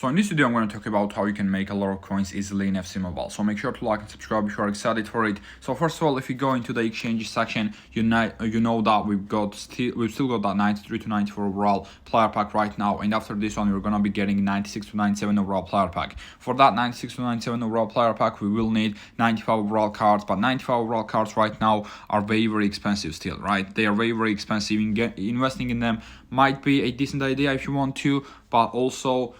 So in this video, I'm going to talk about how you can make a lot of coins easily in FC Mobile. So make sure to like and subscribe if you are excited for it. So first of all, if you go into the exchanges section, you know that we've still got that 93 to 94 overall player pack right now. And after this one, we're going to be getting 96 to 97 overall player pack. For that 96 to 97 overall player pack, we will need 95 overall cards. But 95 overall cards right now are very, very expensive still, right? They are very, very expensive. Investing in them might be a decent idea if you want to, but also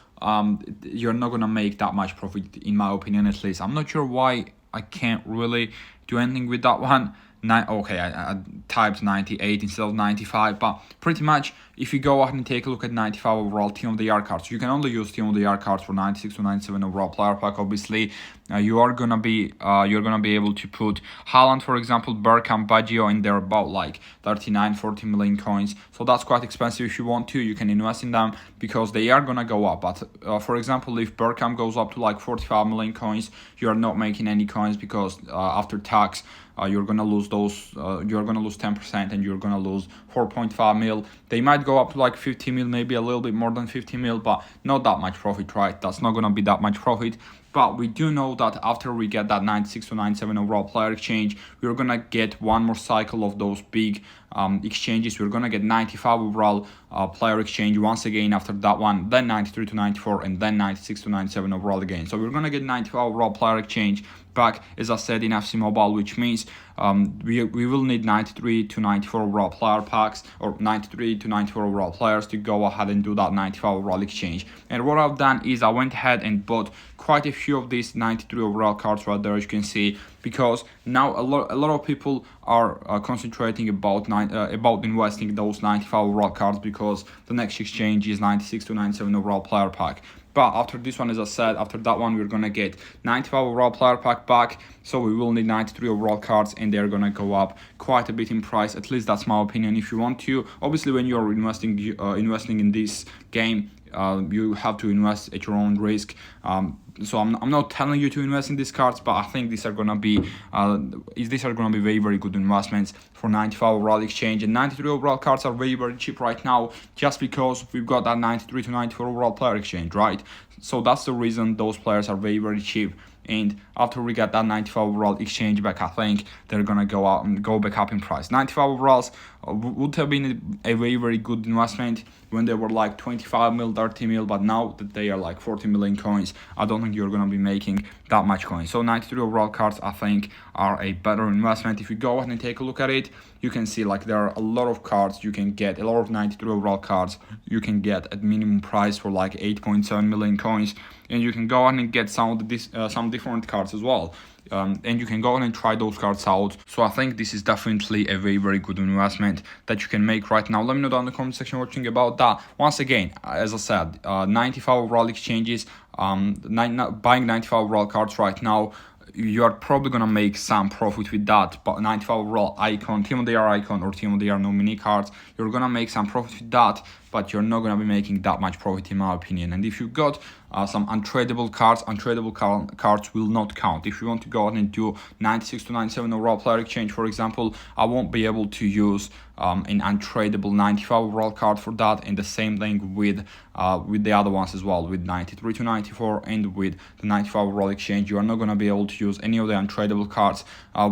you're not gonna make that much profit, in my opinion, at least. I'm not sure why I can't really do anything with that one. I typed 98 instead of 95, but pretty much if you go ahead and take a look at 95 overall team of the year cards, you can only use team of the year cards for 96 to 97 overall player pack. Obviously, you're gonna be able to put Haaland, for example, Bergkamp, Baggio, and they're about like 39-40 million coins. So that's quite expensive. If you want to, you can invest in them because they are gonna go up. But for example, if Bergkamp goes up to like 45 million coins, you are not making any coins because after tax, you're gonna lose those. You're gonna lose 10%, and you're gonna lose 4.5 mil. They might go up to like 50 mil, maybe a little bit more than 50 mil, but not that much profit, right? That's not gonna be that much profit. But we do know that after we get that 96 to 97 overall player exchange, we're gonna get one more cycle of those big exchanges. We're gonna get 95 overall player exchange once again after that one, then 93 to 94, and then 96 to 97 overall again. So we're gonna get 95 overall player exchange back, as I said, in FC Mobile, which means we will need 93 to 94 overall player packs, or 93 to 94 overall players to go ahead and do that 95 overall exchange. And what I've done is I went ahead and bought quite a few of these 93 overall cards right there, as you can see, because now a lot of people are concentrating about investing those 95 overall cards because the next exchange is 96 to 97 overall player pack. But after this one, as I said, after that one, we're gonna get 95 overall player pack back. So we will need 93 overall cards, and they're gonna go up quite a bit in price. At least that's my opinion. If you want to, obviously, when you're investing in this game, you have to invest at your own risk. So I'm not telling you to invest in these cards, but I think these are gonna be very, very good investments for 95 overall exchange. And 93 overall cards are very, very cheap right now, just because we've got that 93 to 94 overall player exchange, right? So that's the reason those players are very, very cheap. And after we get that 95 overall exchange back, I think they're gonna go back up in price. 95 overalls would have been a very, very good investment when they were like 25 mil, 30 mil, but now that they are like 40 million coins, I don't think you're gonna be making that much coins. So 93 overall cards, I think, are a better investment. If you go ahead and take a look at it, you can see like there are a lot of cards you can get, a lot of 93 overall cards you can get at minimum price for like 8.7 million coins, and you can go ahead and get some different cards as well. And you can go on and try those cards out. So I think this is definitely a very, very good investment that you can make right now. Let me know down in the comment section what you think about that. Once again, as I said, 95 overall exchanges, buying 95 overall cards right now, you are probably gonna make some profit with that. But 95 overall icon, team of the year icon, or team of the year nominee cards, you're gonna make some profit with that, but you're not gonna be making that much profit, in my opinion. And if you've got some untradeable cards will not count. If you want to go out and do 96 to 97 overall player exchange, for example, I won't be able to use an untradeable 95 overall card for that. And the same thing with the other ones as well, with 93 to 94 and with the 95 overall exchange. You are not going to be able to use any of the untradeable cards.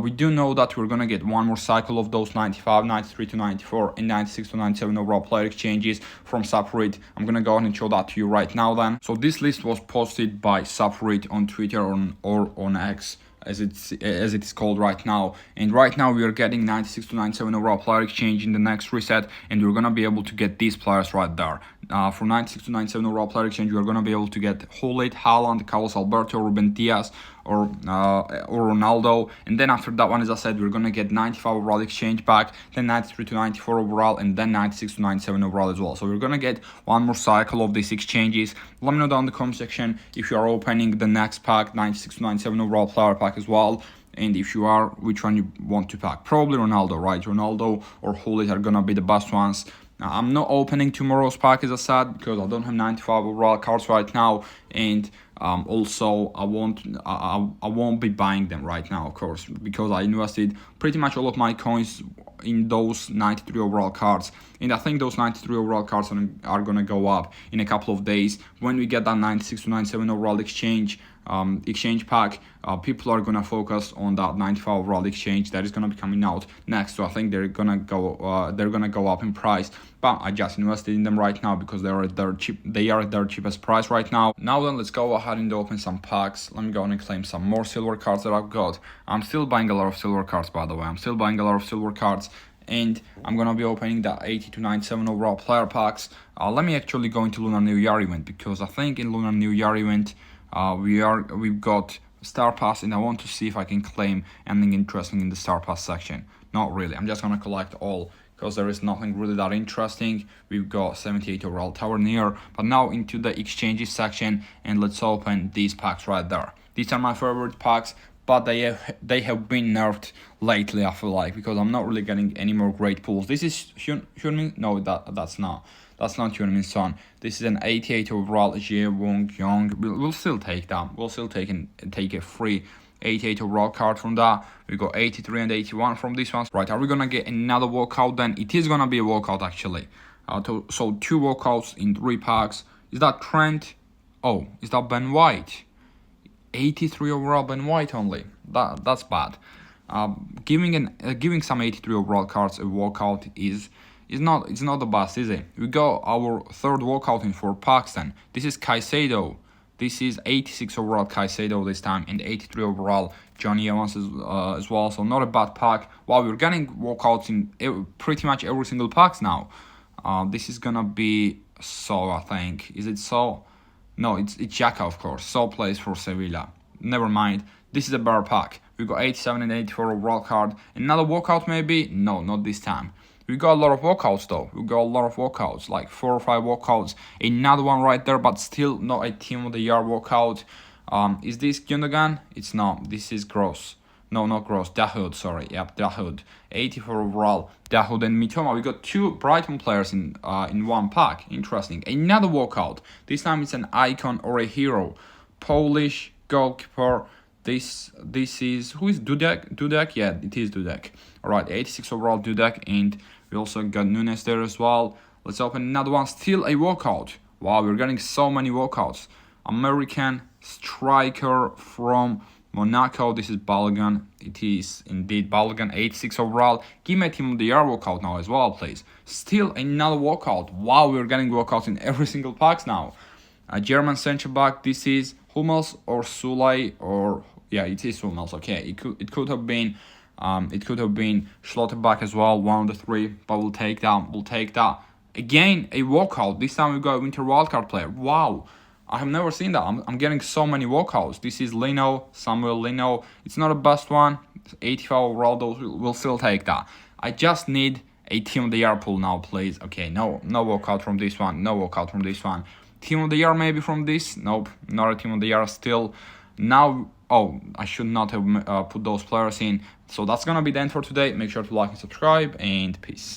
We do know that we're going to get one more cycle of those 95, 93 to 94 and 96 to 97 overall player exchanges from Subreddit. I'm going to go ahead and show that to you right now then. So this list was posted by Subreddit on Twitter or on X, as it is called right now. And right now we are getting 96 to 97 overall player exchange in the next reset, and we're gonna be able to get these players right there. For 96 to 97 overall player exchange, you're gonna be able to get Hullet, Haaland, Carlos Alberto, Ruben Diaz, or Ronaldo. And then after that one, as I said, we're gonna get 95 overall exchange back, then 93 to 94 overall, and then 96 to 97 overall as well. So we're gonna get one more cycle of these exchanges. Let me know down in the comment section if you are opening the next pack, 96 to 97 overall player pack as well. And if you are, which one you want to pack? Probably Ronaldo, right? Ronaldo or Hullet are gonna be the best ones. Now, I'm not opening tomorrow's pack, as I said, because I don't have 95 overall cards right now, and Also, I won't be buying them right now, of course, because I invested pretty much all of my coins in those 93 overall cards, and I think those 93 overall cards are gonna go up in a couple of days when we get that 96 to 97 overall exchange pack. People are gonna focus on that 95 overall exchange that is gonna be coming out next. So I think they're gonna go up in price. But I just invested in them right now because they are at their cheapest price right now. Now then, let's go ahead and open some packs. Let me go and claim some more silver cards that I've got. I'm still buying a lot of silver cards, by the way. I'm still buying a lot of silver cards. And I'm gonna be opening the 80 to 97 overall player packs. Let me actually go into Lunar New Year event, because I think in Lunar New Year event we've got Star Pass, and I want to see if I can claim anything interesting in the Star Pass section. Not really. I'm just gonna collect all, because there is nothing really that interesting. We've got 78 overall Tavernier. But now into the exchanges section, and let's open these packs right there. These are my favorite packs, but they have been nerfed lately, I feel like, because I'm not really getting any more great pulls. This is Hyunmin. No, that's not Hyunmin's son. This is an 88 overall Jie Wong Young. We'll still take that. We'll still take a free 88 overall card from that. We got 83 and 81 from this one. Right, are we gonna get another walkout then? It is gonna be a walkout actually. So 2 walkouts in 3 packs. Is that Trent? Oh, is that Ben White? 83 overall Ben White only. That's bad. Giving some 83 overall cards a walkout is not the best, is it? We got our 3rd walkout in 4 packs then. This is Caicedo. This is 86 overall Caicedo this time, and 83 overall Johnny Evans as well. So not a bad pack. Wow, we're getting walkouts in pretty much every single packs now. This is gonna be So, I think. Is it So? No, it's Xhaka, of course. So plays for Sevilla. Never mind. This is a better pack. We got 87 and 84 overall card. Another walkout maybe? No, not this time. We got a lot of walkouts though. We got a lot of walkouts, like 4 or 5 walkouts. Another one right there, but still not a Team of the Year walkout. Is this Gundogan? It's not. This is Gross. No, not Gross. Dahoud, sorry. Yep, Dahoud. 84 overall. Dahoud and Mitoma. We got 2 Brighton players in one pack. Interesting. Another walkout. This time it's an icon or a hero. Polish goalkeeper. This is, who is Dudek? Dudek? Yeah, it is Dudek. Alright, 86 overall Dudek, and we also got Nunes there as well. Let's open another one. Still a walkout. Wow, we're getting so many walkouts. American striker from Monaco. This is Balogun. It is indeed Balogun, 86 overall. Give me a Team of the Year walkout now as well, please. Still another walkout. Wow, we're getting walkouts in every single packs now. A German centre back. This is Hummels or Sulay, or yeah, it is Hummels. Okay, it could have been Schlotterbeck as well. One of the 3, but we'll take that. We'll take that. Again, a walkout. This time we got a winter wildcard player. Wow. I have never seen that. I'm getting so many walkouts. This is Lino, Samuel Lino. It's not the best one. 85 overall, though. We'll still take that. I just need a Team of the Year pull now, please. Okay, no walkout from this one. No walkout from this one. Team of the Year maybe from this? Nope, not a Team of the Year still. Now, oh, I should not have put those players in. So that's gonna be the end for today. Make sure to like and subscribe, and peace.